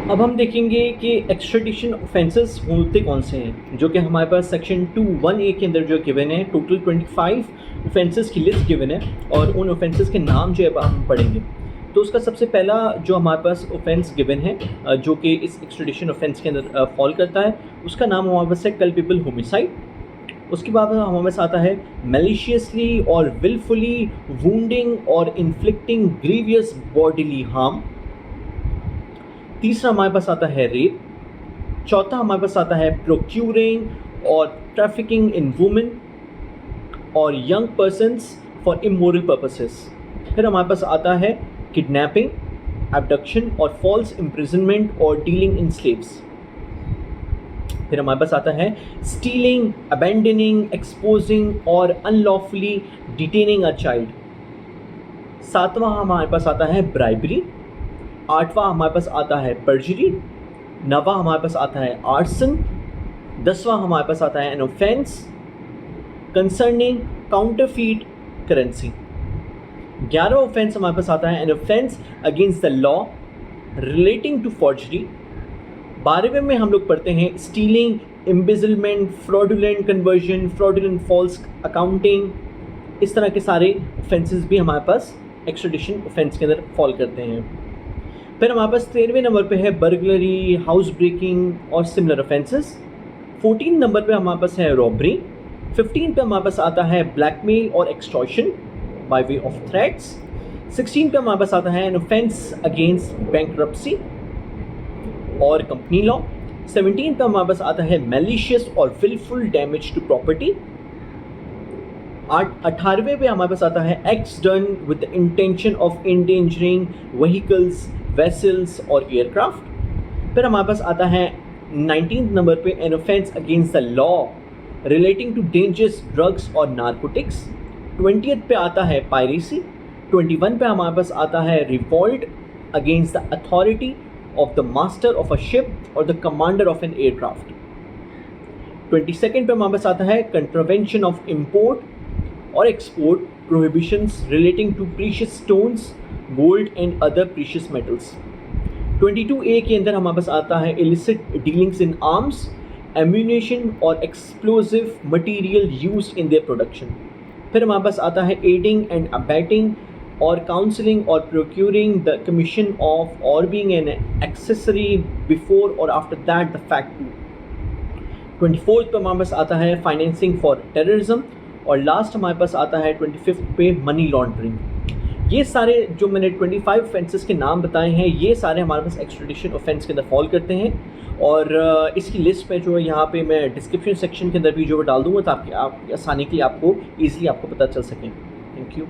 अब हम देखेंगे कि एक्स्ट्राडिशन ऑफेंसेस होते कौन से हैं, जो कि हमारे पास सेक्शन 2(1)(a) के अंदर जो गिवन है। टोटल 25 ऑफेंसेस की लिस्ट गिवन है और उन ऑफेंसेस के नाम जो है हम पढ़ेंगे। तो उसका सबसे पहला जो हमारे पास ऑफेंस गिवन है जो कि इस एक्स्ट्राडिशन ऑफेंस के अंदर फॉल करता है, उसका नाम हमारे पास है कल्पेबल होमिसाइड। उसके बाद हमारे पास आता है मैलिशियसली और विलफुली वुंडिंग और इन्फ्लिक्टिंग ग्रीवियस बॉडीली हार्म। तीसरा हमारे पास आता है रेप। चौथा हमारे पास आता है प्रोक्यूरिंग और ट्रैफिकिंग इन वुमेन और young persons for immoral purposes. फिर हमारे पास आता है किडनैपिंग, एब्डक्शन और फॉल्स इम्प्रिजनमेंट और डीलिंग इन स्लेव्स। फिर हमारे पास आता है स्टीलिंग, अबैंडनिंग, एक्सपोजिंग और अनलॉफुली डिटेनिंग अ चाइल्ड। सातवां हमारे पास आता है ब्राइबरी। आठवां हमारे पास आता है पर्जरी। नौवां हमारे पास आता है आर्सन। 10वां हमारे पास आता है an offence concerning counterfeit currency. 11वां ऑफेंस हमारे पास आता है an offence against the law relating to forgery. 12वें में हम लोग पढ़ते हैं stealing, embezzlement, fraudulent conversion, fraudulent false accounting. इस तरह के सारे ऑफेंसेस भी हमारे पास एक्स्ट्राडिशन ऑफेंस के अंदर फॉल करते हैं। फिर हमारे पास 13वें नंबर पे है बर्गलरी, हाउस ब्रेकिंग और सिमिलर ऑफेंसेस। 14 नंबर पे हमारे पास है रॉबरी। 15 पे हमारे पास आता है ब्लैकमेल और extortion by way of threats. 16 पे हमारे पास आता है एन ऑफेंस अगेंस्ट बैंकरप्सी और कंपनी लॉ। 17 पे हमारे पास आता है मैलिशियस और विलफुल डैमेज टू प्रॉपर्टी। 18वें पे हमारे पास आता है acts done with the intention of endangering vehicles, vessels और एयरक्राफ्ट। फिर हमारे पास आता है 19th नंबर पे an offence against the law relating to dangerous drugs और नारकोटिक्स। 20th पे आता है पायरेसी। 21 पे हमारे पास आता है revolt against the authority of the master of a ship और the commander of an aircraft. 22nd पे हमारे पास आता है कंट्रावेंशन ऑफ इम्पोर्ट और export prohibitions relating to precious stones, gold and other precious metals. 22A के अंदर हमारे पास आता है illicit dealings in arms, ammunition और explosive material used in their production. फिर हमारे पास आता है एडिंग एंड अबैटिंग और काउंसलिंग और प्रोक्यूरिंग द कमीशन ऑफ और बीइंग एन एक्सेसरी बिफोर और after that the fact to. 24th पे हमारे पास आता है फाइनेंसिंग फॉर टेररिज्म और लास्ट हमारे पास आता है 25th पे मनी लॉन्ड्रिंग। ये सारे जो मैंने 25 ऑफेंसेस के नाम बताए हैं, ये सारे हमारे पास एक्स्ट्राडिशन ऑफेंस के अंदर फॉल करते हैं और इसकी लिस्ट पे जो है यहाँ पे मैं डिस्क्रिप्शन सेक्शन के अंदर भी जो डाल दूँगा ताकि आप आसानी के लिए आपको ईजिली आपको पता चल सके। Thank you.